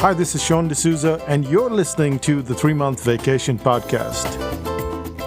Hi, this is Sean D'Souza, and you're listening to the 3-Month Vacation Podcast.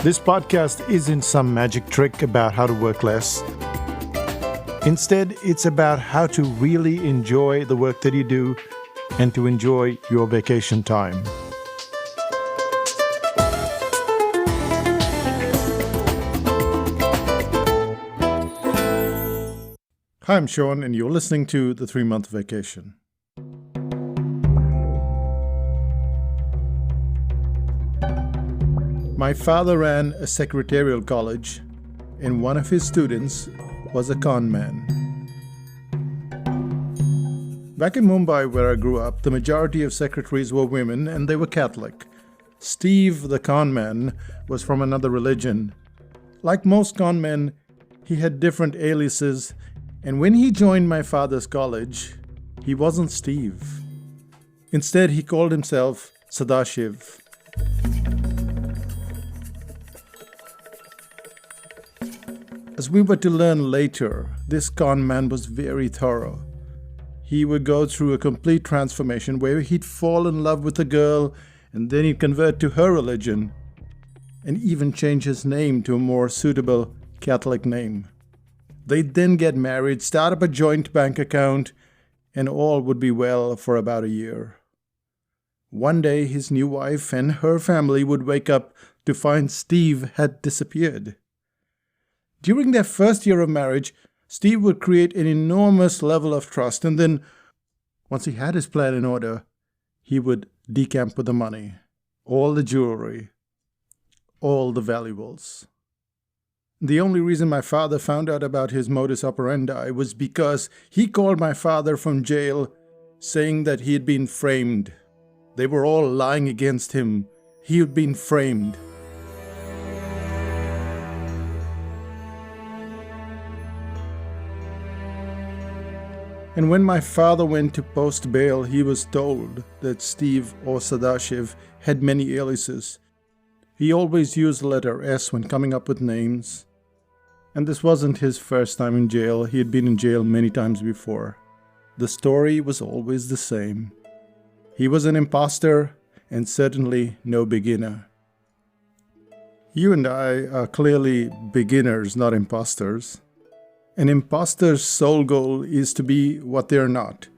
This podcast isn't some magic trick about how to work less. Instead, it's about how to really enjoy the work that you do and to enjoy your vacation time. Hi, I'm Sean, and you're listening to the 3-Month Vacation. My father ran a secretarial college, and one of his students was a con man. Back in Mumbai, where I grew up, the majority of secretaries were women, and they were Catholic. Steve, the con man, was from another religion. Like most con men, he had different aliases, and when he joined my father's college, he wasn't Steve. Instead, he called himself Sadashiv. As we were to learn later, this con man was very thorough. He would go through a complete transformation where he'd fall in love with a girl and then he'd convert to her religion and even change his name to a more suitable Catholic name. They'd then get married, start up a joint bank account, and all would be well for about a year. One day, his new wife and her family would wake up to find Steve had disappeared. During their first year of marriage, Steve would create an enormous level of trust, and then, once he had his plan in order, he would decamp with the money, all the jewelry, all the valuables. The only reason my father found out about his modus operandi was because he called my father from jail, saying that he had been framed. They were all lying against him. He had been framed. And when my father went to post bail, he was told that Steve or Sadashiv had many aliases. He always used the letter S when coming up with names. And this wasn't his first time in jail. He had been in jail many times before. The story was always the same. He was an impostor and certainly no beginner. You and I are clearly beginners, not imposters. An imposter's sole goal is to be what they're not.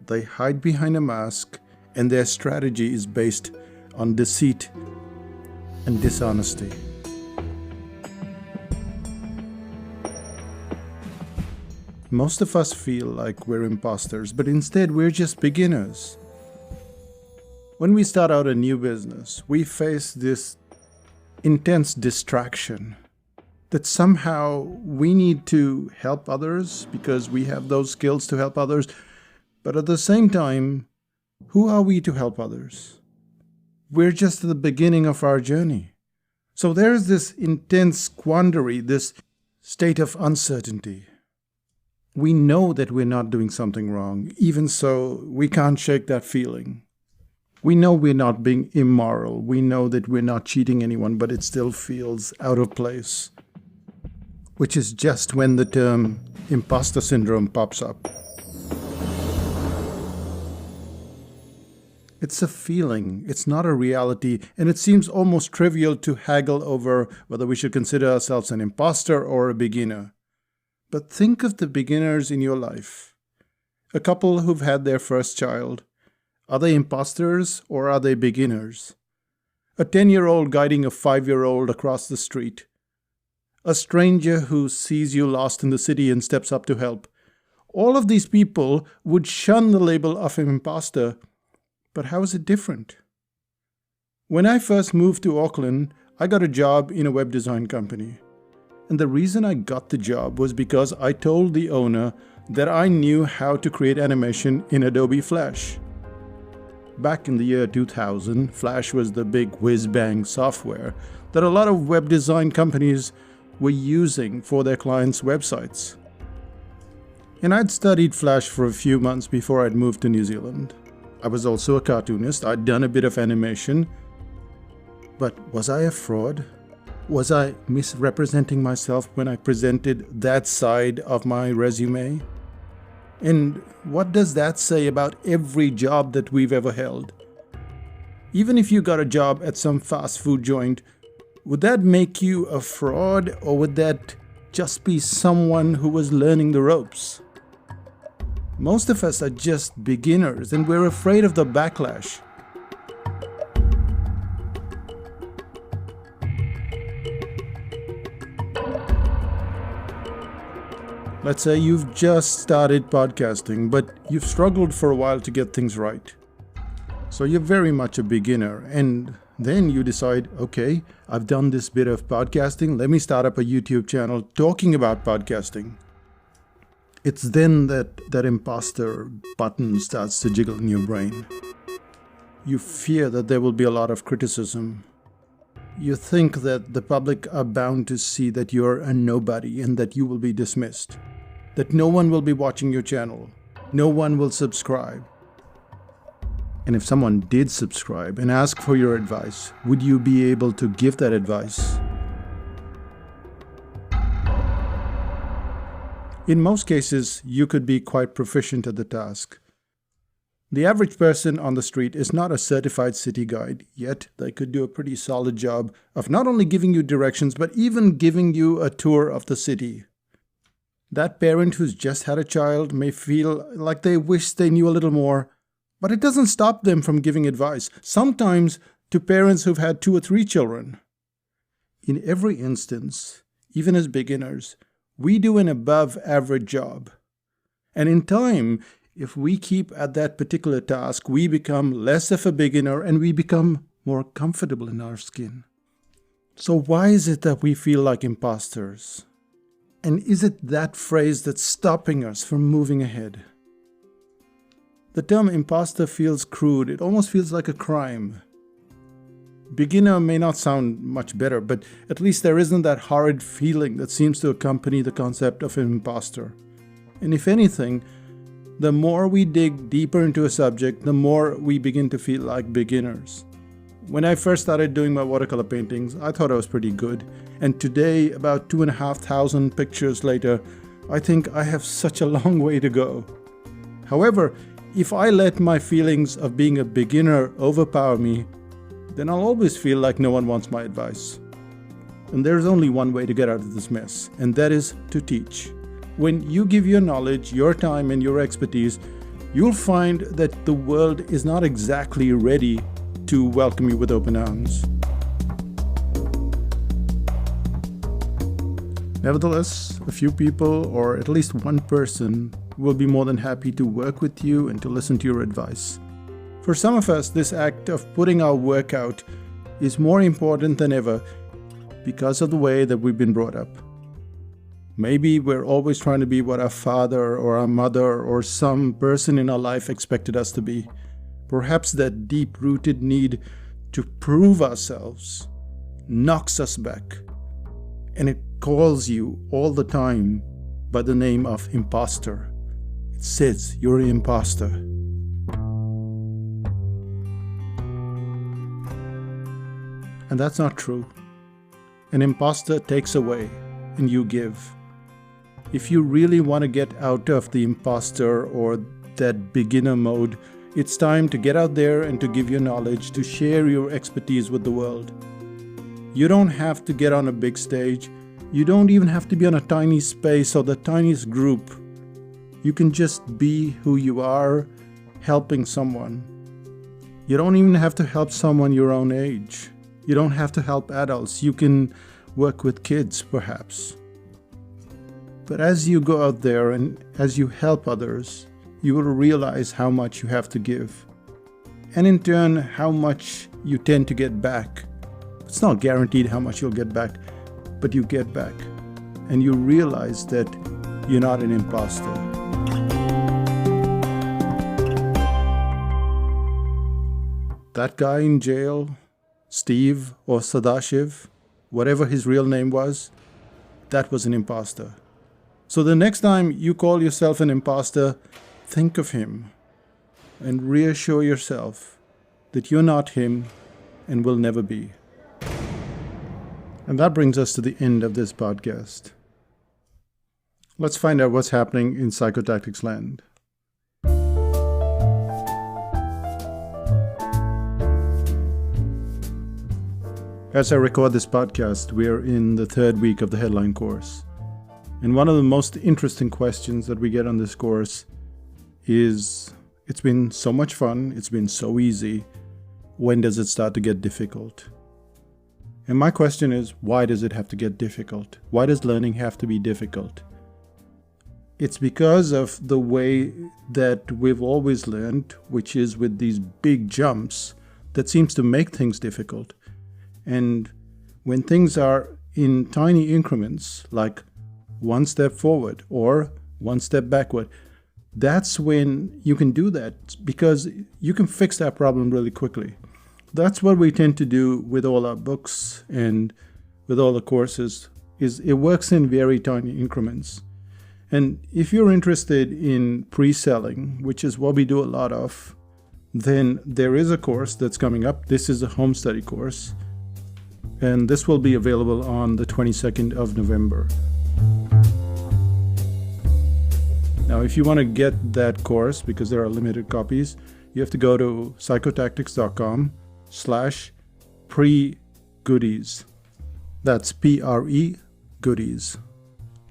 They hide behind a mask, and their strategy is based on deceit and dishonesty. Most of us feel like we're imposters, but instead we're just beginners. When we start out a new business, we face this intense distraction that somehow we need to help others because we have those skills to help others. But at the same time, who are we to help others? We're just at the beginning of our journey. So there's this intense quandary, this state of uncertainty. We know that we're not doing something wrong. Even so, we can't shake that feeling. We know we're not being immoral. We know that we're not cheating anyone, but it still feels out of place. Which is just when the term imposter syndrome pops up. It's a feeling, it's not a reality, and it seems almost trivial to haggle over whether we should consider ourselves an imposter or a beginner. But think of the beginners in your life. A couple who've had their first child. Are they imposters or are they beginners? A 10-year-old guiding a 5-year-old across the street. A stranger who sees you lost in the city and steps up to help. All of these people would shun the label of an imposter. But how is it different? When I first moved to Auckland, I got a job in a web design company. And the reason I got the job was because I told the owner that I knew how to create animation in Adobe Flash. Back in the year 2000, Flash was the big whiz-bang software that a lot of web design companies were using for their clients' websites. And I'd studied Flash for a few months before I'd moved to New Zealand. I was also a cartoonist. I'd done a bit of animation. But was I a fraud? Was I misrepresenting myself when I presented that side of my resume? And what does that say about every job that we've ever held? Even if you got a job at some fast food joint, would that make you a fraud, or would that just be someone who was learning the ropes? Most of us are just beginners, and we're afraid of the backlash. Let's say you've just started podcasting, but you've struggled for a while to get things right. So you're very much a beginner, and then you decide, okay, I've done this bit of podcasting, let me start up a YouTube channel talking about podcasting. It's then that imposter button starts to jiggle in your brain. You fear that there will be a lot of criticism. You think that the public are bound to see that you're a nobody and that you will be dismissed. That no one will be watching your channel. No one will subscribe. And if someone did subscribe and ask for your advice, would you be able to give that advice? In most cases, you could be quite proficient at the task. The average person on the street is not a certified city guide, yet they could do a pretty solid job of not only giving you directions, but even giving you a tour of the city. That parent who's just had a child may feel like they wish they knew a little more, but it doesn't stop them from giving advice, sometimes to parents who've had 2 or 3 children. In every instance, even as beginners, we do an above average job. And in time, if we keep at that particular task, we become less of a beginner and we become more comfortable in our skin. So why is it that we feel like imposters? And is it that phrase that's stopping us from moving ahead? The term imposter feels crude. It almost feels like a crime. Beginner may not sound much better, but at least there isn't that horrid feeling that seems to accompany the concept of an imposter. And if anything, the more we dig deeper into a subject, the more we begin to feel like beginners. When I first started doing my watercolor paintings, I thought I was pretty good. And today, about 2,500 pictures later, I think I have such a long way to go. However, if I let my feelings of being a beginner overpower me, then I'll always feel like no one wants my advice. And there's only one way to get out of this mess, and that is to teach. When you give your knowledge, your time, and your expertise, you'll find that the world is not exactly ready to welcome you with open arms. Nevertheless, a few people, or at least one person, will be more than happy to work with you and to listen to your advice. For some of us, this act of putting our work out is more important than ever because of the way that we've been brought up. Maybe we're always trying to be what our father or our mother or some person in our life expected us to be. Perhaps that deep-rooted need to prove ourselves knocks us back, and it calls you all the time by the name of impostor. It says you're an imposter. And that's not true. An imposter takes away and you give. If you really want to get out of the imposter or that beginner mode, it's time to get out there and to give your knowledge, to share your expertise with the world. You don't have to get on a big stage. You don't even have to be on a tiny space or the tiniest group. You can just be who you are, helping someone. You don't even have to help someone your own age. You don't have to help adults. You can work with kids, perhaps. But as you go out there and as you help others, you will realize how much you have to give. And in turn, how much you tend to get back. It's not guaranteed how much you'll get back, but you get back. And you realize that you're not an imposter. That guy in jail, Steve or Sadashiv, whatever his real name was, that was an imposter. So the next time you call yourself an imposter, think of him and reassure yourself that you're not him and will never be. And that brings us to the end of this podcast. Let's find out what's happening in psychotactics land. As I record this podcast, we're in the third week of the headline course. And one of the most interesting questions that we get on this course is, it's been so much fun, it's been so easy, when does it start to get difficult? And my question is, why does it have to get difficult? Why does learning have to be difficult? It's because of the way that we've always learned, which is with these big jumps that seems to make things difficult. And when things are in tiny increments, like one step forward or one step backward, that's when you can do that because you can fix that problem really quickly. That's what we tend to do with all our books and with all the courses, is it works in very tiny increments. And if you're interested in pre-selling, which is what we do a lot of, then there is a course that's coming up. This is a home study course, and this will be available on the 22nd of November. Now, if you want to get that course, because there are limited copies, you have to go to psychotactics.com/pre-goodies. That's PRE goodies.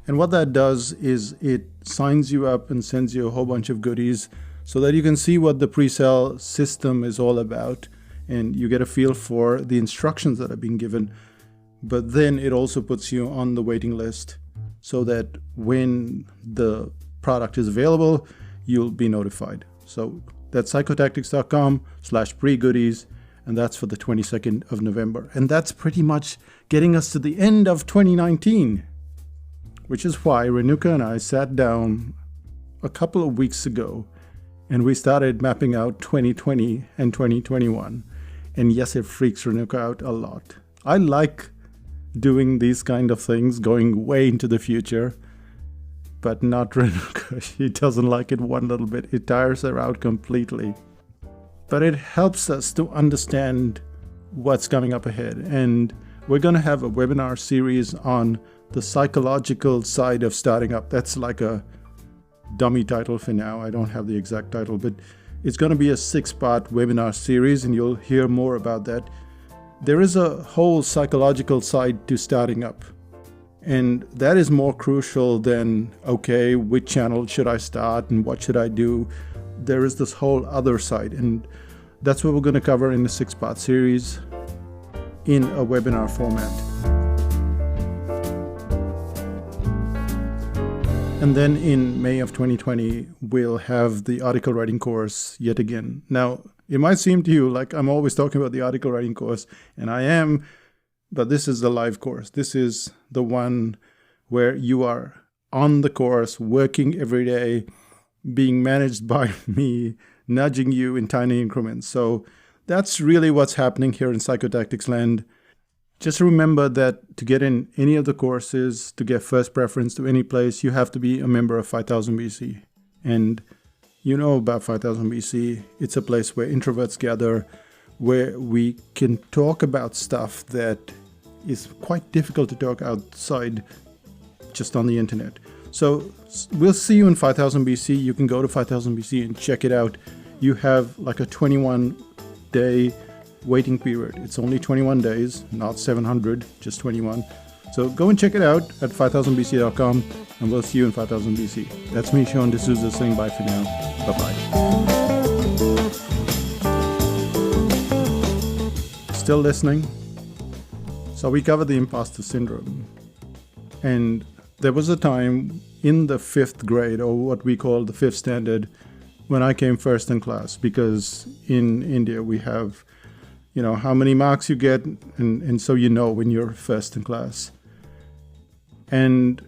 And what that does is it signs you up and sends you a whole bunch of goodies so that you can see what the pre-sale system is all about, and you get a feel for the instructions that are being given. But then it also puts you on the waiting list so that when the product is available, you'll be notified. So that's psychotactics.com/pre-goodies, and that's for the 22nd of November. And that's pretty much getting us to the end of 2019, which is why Renuka and I sat down a couple of weeks ago and we started mapping out 2020 and 2021. And yes, it freaks Renuka out a lot. I like doing these kind of things, going way into the future, but not Renuka. She doesn't like it one little bit. It tires her out completely. But it helps us to understand what's coming up ahead. And we're going to have a webinar series on the psychological side of starting up. That's like a dummy title for now. I don't have the exact title, but it's going to be a 6-part webinar series, and you'll hear more about that. There is a whole psychological side to starting up. And that is more crucial than, okay, which channel should I start and what should I do? There is this whole other side. And that's what we're going to cover in the 6-part series in a webinar format. And then in May of 2020, we'll have the article writing course yet again. Now, it might seem to you like I'm always talking about the article writing course, and I am, but this is the live course. This is the one where you are on the course, working every day, being managed by me, nudging you in tiny increments. So that's really what's happening here in Psychotactics Land. Just remember that to get in any of the courses, to get first preference to any place, you have to be a member of 5000 BC. And you know about 5000 BC. It's a place where introverts gather, where we can talk about stuff that is quite difficult to talk outside just on the internet. So we'll see you in 5000 BC. You can go to 5000 BC and check it out. You have like a 21-day waiting period. It's only 21 days, not 700, just 21. So go and check it out at 5000bc.com, and we'll see you in 5000 BC. That's me, Sean D'Souza, saying bye for now. Bye-bye. Still listening? So we covered the imposter syndrome. And there was a time in the 5th grade, or what we call the 5th standard, when I came first in class, because in India we have, how many marks you get, and so when you're first in class. And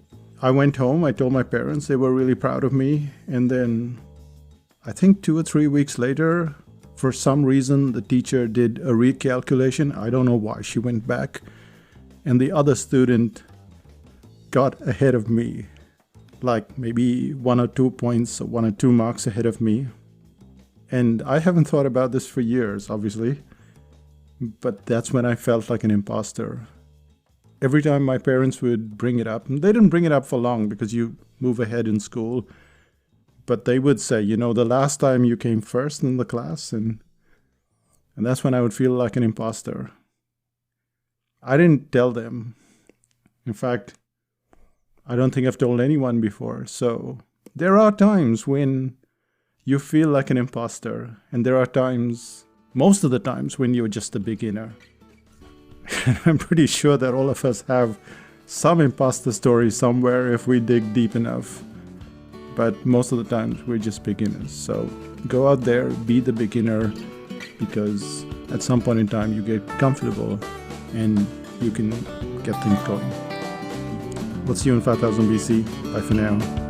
I went home, I told my parents, they were really proud of me, and then I think 2 or 3 weeks later, for some reason, the teacher did a recalculation. I don't know why. She went back, and the other student got ahead of me, like maybe 1 or 2 points, or 1 or 2 marks ahead of me. And I haven't thought about this for years, obviously, but that's when I felt like an imposter. Every time my parents would bring it up, and they didn't bring it up for long because you move ahead in school, but they would say, the last time you came first in the class, and that's when I would feel like an imposter. I didn't tell them. In fact, I don't think I've told anyone before. So there are times when you feel like an imposter, and there are times, most of the times, when you're just a beginner. And I'm pretty sure that all of us have some imposter story somewhere if we dig deep enough. But most of the times we're just beginners. So go out there, be the beginner, because at some point in time you get comfortable and you can get things going. We'll see you in 5000 BC. Bye for now.